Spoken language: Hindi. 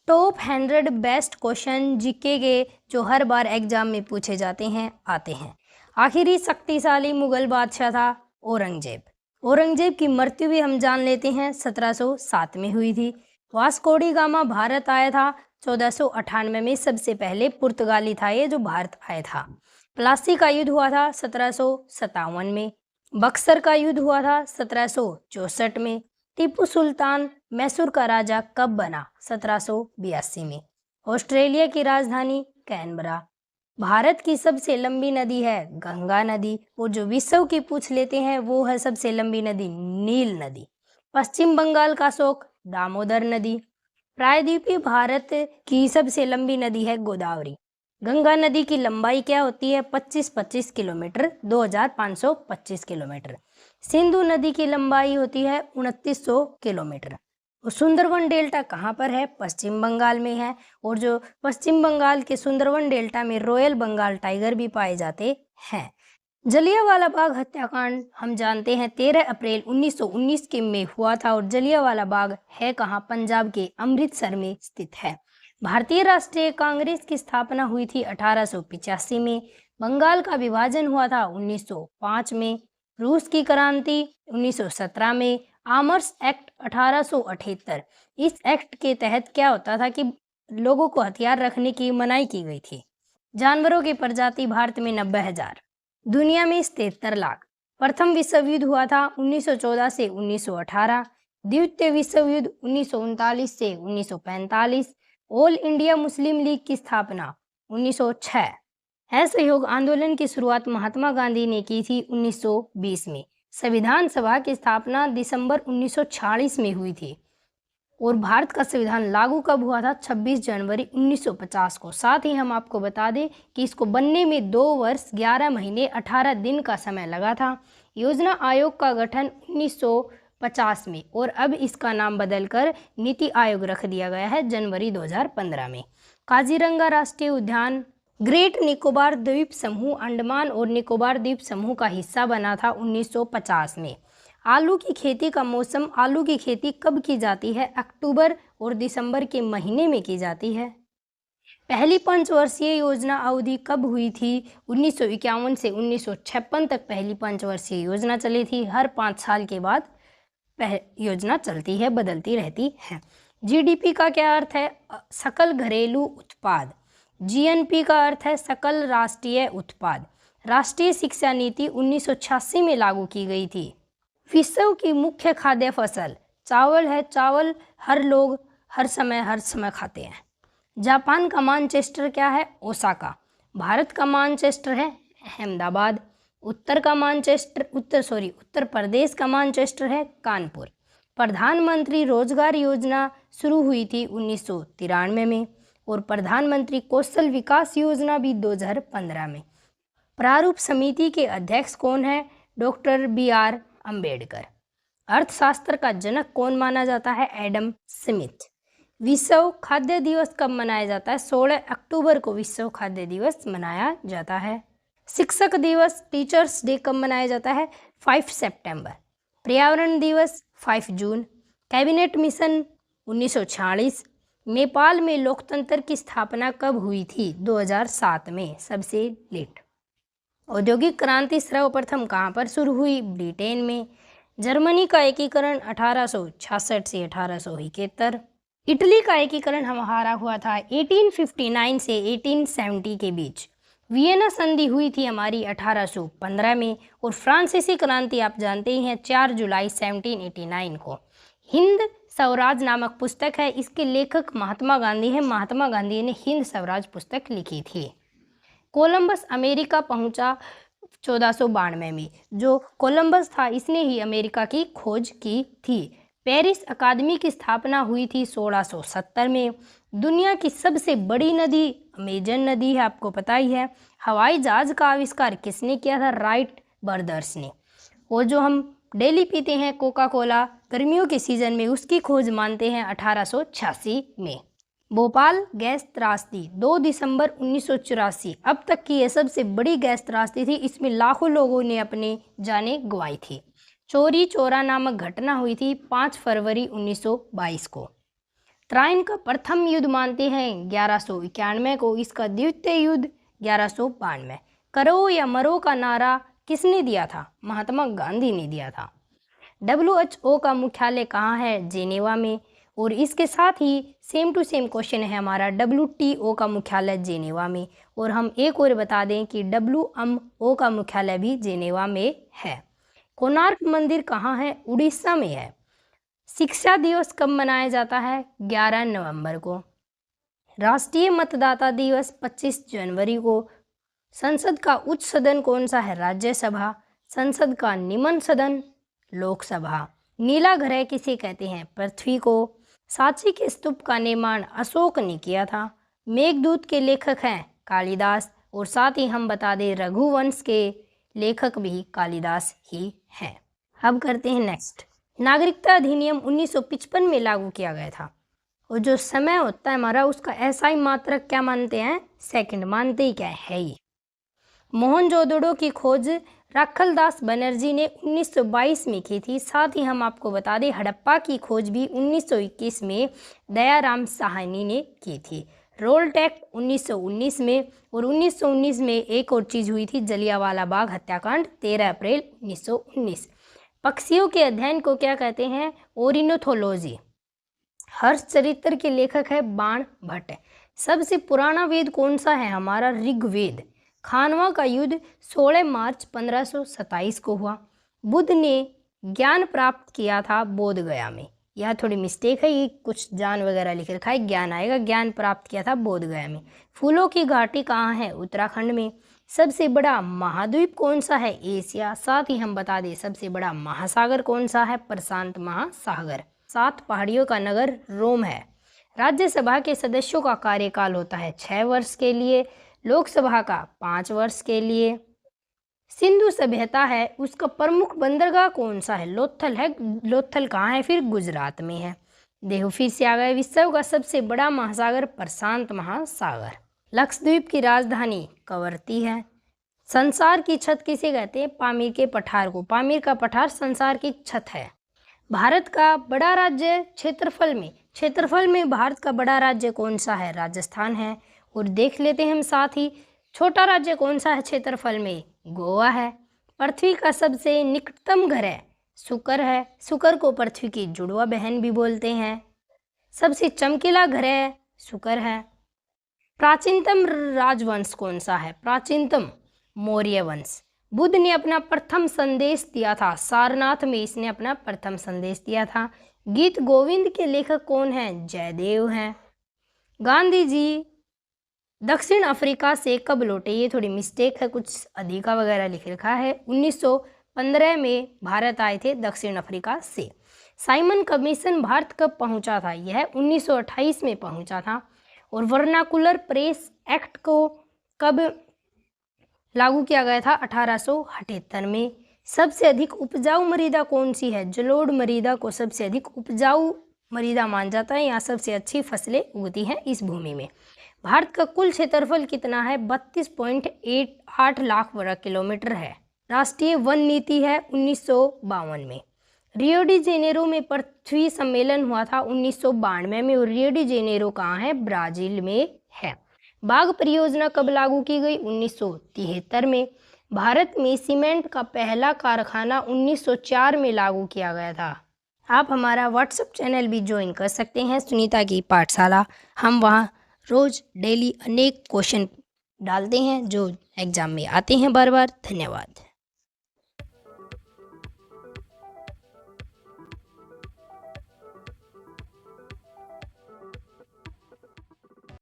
टॉप 100 बेस्ट क्वेश्चन जीके के जो हर बार एग्जाम में पूछे जाते हैं आते हैं। आखिरी शक्तिशाली मुगल बादशाह था औरंगजेब। औरंगजेब की मृत्यु भी हम जान लेते हैं 1707 में हुई थी। वास्को डी गामा भारत आया था 1498 में। सबसे पहले पुर्तगाली था ये जो भारत आया था। प्लासी का युद्ध हुआ था 1757 में। बक्सर का युद्ध हुआ था 1764 में। टीपू सुल्तान मैसूर का राजा कब बना? 1782 में। ऑस्ट्रेलिया की राजधानी कैनबरा। भारत की सबसे लंबी नदी है गंगा नदी। और जो विश्व की पूछ लेते हैं वो है सबसे लंबी नदी नील नदी। पश्चिम बंगाल का शोक दामोदर नदी। प्रायद्वीपीय भारत की सबसे लंबी नदी है गोदावरी। गंगा नदी की लंबाई क्या होती है? 25 किलोमीटर, 2525 किलोमीटर। सिंधु नदी की लंबाई होती है 2900 किलोमीटर। और सुंदरवन डेल्टा कहाँ पर है? पश्चिम बंगाल में है। और जो पश्चिम बंगाल के सुंदरवन डेल्टा में रॉयल बंगाल टाइगर भी पाए जाते हैं। जलियांवाला बाग हत्याकांड हम जानते हैं 13 अप्रैल 1919 के में हुआ था। और जलियांवाला बाग है कहाँ? पंजाब के अमृतसर में स्थित है। भारतीय राष्ट्रीय कांग्रेस की स्थापना हुई थी 1885 में। बंगाल का विभाजन हुआ था 1905 में। रूस की क्रांति 1917 में। Armours act 1878। इस एक्ट के तहत क्या होता था कि लोगों को हथियार रखने की मनाही की गई थी। जानवरों की प्रजाति भारत में 90,000, दुनिया में 73 लाख। प्रथम विश्व युद्ध हुआ था 1914 से 1918। द्वितीय विश्व युद्ध 1939 से 1945। ऑल इंडिया मुस्लिम लीग की स्थापना 1906। असहयोग आंदोलन की शुरुआत महात्मा गांधी ने की थी 1920 में। संविधान सभा की स्थापना दिसंबर 1946 में हुई थी। और भारत का संविधान लागू कब हुआ था? 26 जनवरी 1950 को। साथ ही हम आपको बता दें कि इसको बनने में 2 वर्ष 11 महीने 18 दिन का समय लगा था। योजना आयोग का गठन 1950 में और अब इसका नाम बदलकर नीति आयोग रख दिया गया है जनवरी 2015 में। काजीरंगा राष्ट्रीय उद्यान ग्रेट निकोबार द्वीप समूह अंडमान और निकोबार द्वीप समूह का हिस्सा बना था 1950 में। आलू की खेती का मौसम, आलू की खेती कब की जाती है? अक्टूबर और दिसंबर के महीने में की जाती है। पहली पंचवर्षीय योजना अवधि कब हुई थी? 1951 से 1956 तक पहली पंचवर्षीय योजना चली थी। हर 5 साल के बाद योजना चलती है, बदलती रहती है। जीडीपी का क्या अर्थ है? सकल घरेलू उत्पाद। जीएनपी का अर्थ है सकल राष्ट्रीय उत्पाद। राष्ट्रीय शिक्षा नीति 1986 में लागू की गई थी। विश्व की मुख्य खाद्य फसल चावल है। चावल हर लोग हर समय खाते हैं। जापान का मानचेस्टर क्या है? ओसाका। भारत का मानचेस्टर है अहमदाबाद। उत्तर प्रदेश का मानचेस्टर है कानपुर। प्रधानमंत्री रोजगार योजना शुरू हुई थी 1993 में और प्रधानमंत्री कौशल विकास योजना भी 2015 में। प्रारूप समिति के अध्यक्ष कौन है? Doctor BR Ambedkar. अर्थशास्त्र का जनक कौन माना जाता है? Adam Smith. विश्व खाद्य दिवस कब मनाया जाता है? 16 अक्टूबर को विश्व खाद्य दिवस मनाया जाता है। शिक्षक दिवस टीचर्स डे कब मनाया जाता है? 5 सितंबर। पर्यावरण दिवस 5 जून। Cabinet mission 1946। नेपाल में लोकतंत्र की स्थापना कब हुई थी? 2007 में, सबसे लेट। औद्योगिक क्रांति सर्वप्रथम कहाँ पर शुरू हुई? ब्रिटेन में। जर्मनी का एकीकरण 1866 से 1871। इटली का एकीकरण हमारा हुआ था 1859 से 1870 के बीच। वियना संधि हुई थी हमारी 1815 में। और फ्रांसीसी क्रांति आप जानते ही हैं 4 जुलाई 1789 को। हिंद स्वराज नामक पुस्तक है, इसके लेखक महात्मा गांधी हैं। महात्मा गांधी ने हिंद स्वराज पुस्तक लिखी थी। कोलंबस अमेरिका पहुंचा 1492 में। जो कोलंबस था इसने ही अमेरिका की खोज की थी। पेरिस अकादमी की स्थापना हुई थी 1670 में। दुनिया की सबसे बड़ी नदी अमेजन नदी है, आपको पता ही है। हवाई जहाज का आविष्कार किसने किया था? राइट ब्रदर्स ने। और जो हम डेली पीते हैं कोका कोला गर्मियों के सीजन में, उसकी खोज मानते हैं 1886 में। भोपाल गैस त्रासदी 2 दिसंबर 1984 अब तक की यह सबसे बड़ी गैस त्रासदी थी। इसमें लाखों लोगों ने अपनी जानें गंवाई थी। चोरी चोरा नामक घटना हुई थी 5 फरवरी 1922 को। ट्राइन का प्रथम युद्ध मानते हैं 1191 को, इसका द्वितीय युद्ध 1192। करो या मरो का नारा किसने दिया था? महात्मा गांधी ने दिया था। WHO का मुख्यालय कहाँ है? जेनेवा में। और इसके साथ ही सेम टू सेम क्वेश्चन है हमारा, WTO का मुख्यालय जेनेवा में। और हम एक और बता दें कि WMO का मुख्यालय भी जेनेवा में है। कोणार्क मंदिर कहाँ है? उड़ीसा में है। शिक्षा दिवस कब मनाया जाता है? 11 नवंबर को। राष्ट्रीय मतदाता दिवस 25 जनवरी को। संसद का उच्च सदन कौन सा है? राज्यसभा। संसद का निम्न सदन लोकसभा। नीला ग्रह किसे कहते हैं? पृथ्वी को। सांची के स्तूप का निर्माण अशोक ने किया था। मेघदूत के लेखक हैं कालिदास। और साथ ही हम बता दें रघुवंश के लेखक भी कालिदास ही हैं। अब करते हैं नेक्स्ट। नागरिकता अधिनियम 1955 में लागू किया गया था। और जो समय होता है हमारा, उसका एसआई मात्रक क्या मानते हैं? सेकंड मानते ही क्या है ही। मोहनजोदड़ो की खोज राखलदास बनर्जी ने 1922 में की थी। साथ ही हम आपको बता दें हड़प्पा की खोज भी 1921 में दयाराम साहनी ने की थी। रोल्ट एक्ट 1919 में। और 1919 में एक और चीज़ हुई थी, जलियांवाला बाग हत्याकांड 13 अप्रैल 1919। पक्षियों के अध्ययन को क्या कहते हैं? ओरिनोथोलॉजी। हर्ष चरित्र के लेखक है बाण भट्ट। सबसे पुराना वेद कौन सा है? हमारा ऋग्वेद। खानवा का युद्ध 16 मार्च 1527 को हुआ। बुद्ध ने ज्ञान प्राप्त किया था बोध गया में। यह थोड़ी मिस्टेक है, ये कुछ जान वगैरह लिख रखा है, ज्ञान आएगा। ज्ञान प्राप्त किया था बोध गया में। फूलों की घाटी कहाँ है? उत्तराखंड में। सबसे बड़ा महाद्वीप कौन सा है? एशिया। साथ ही हम बता दें सबसे बड़ा महासागर कौन सा है? प्रशांत महासागर। 7 पहाड़ियों का नगर रोम है। राज्यसभा के सदस्यों का कार्यकाल होता है 6 वर्ष के लिए, लोकसभा का 5 वर्ष के लिए। सिंधु सभ्यता है, उसका प्रमुख बंदरगाह कौन सा है? लोथल है। लोथल कहाँ है? फिर गुजरात में है। देखो फिर से आ गए। विश्व का सबसे बड़ा महासागर प्रशांत महासागर। लक्षद्वीप की राजधानी कवरत्ती है। संसार की छत किसे कहते हैं? पामीर के पठार को। पामीर का पठार संसार की छत है। भारत का बड़ा राज्य क्षेत्रफल में भारत का बड़ा राज्य कौन सा है? राजस्थान है। और देख लेते हैं हम साथ ही छोटा राज्य कौन सा है क्षेत्रफल में? गोवा है। पृथ्वी का सबसे निकटतम ग्रह शुक्र है। शुक्र को पृथ्वी की जुड़वा बहन भी बोलते हैं। सबसे चमकीला ग्रह शुक्र है। प्राचीनतम राजवंश कौन सा है? प्राचीनतम मौर्य वंश। बुद्ध ने अपना प्रथम संदेश दिया था सारनाथ में, इसने अपना प्रथम संदेश दिया था। गीत गोविंद के लेखक कौन हैं? जयदेव हैं। गांधी जी दक्षिण अफ्रीका से कब लौटे? ये थोड़ी मिस्टेक है, कुछ अधिका वगैरह लिख रखा है। 1915 में भारत आए थे दक्षिण अफ्रीका से। साइमन कमीशन भारत कब पहुंचा था? यह 1928 में पहुंचा था। और वर्नाकुलर प्रेस एक्ट को कब लागू किया गया था? 1878 में। सबसे अधिक उपजाऊ मृदा कौन सी है? जलोढ़ मृदा को सबसे अधिक उपजाऊ मृदा मान जाता है। यहाँ सबसे अच्छी फसलें उगती हैं इस भूमि में। भारत का कुल क्षेत्रफल कितना है? 32.8 लाख वर्ग किलोमीटर है। राष्ट्रीय वन नीति है 1952 में। रियो डी जेनेरो में पृथ्वी सम्मेलन हुआ था 1992 में। और रियो डी जेनेरो कहाँ है? ब्राजील में है। बाघ परियोजना कब लागू की गई? 1973 में। भारत में सीमेंट का पहला कारखाना 1904 में लागू किया गया था। आप हमारा व्हाट्सएप चैनल भी ज्वाइन कर सकते हैं, सुनीता की पाठशाला। हम वहाँ रोज़ डेली अनेक क्वेश्चन डालते हैं जो एग्ज़ाम में आते हैं बार बार। धन्यवाद।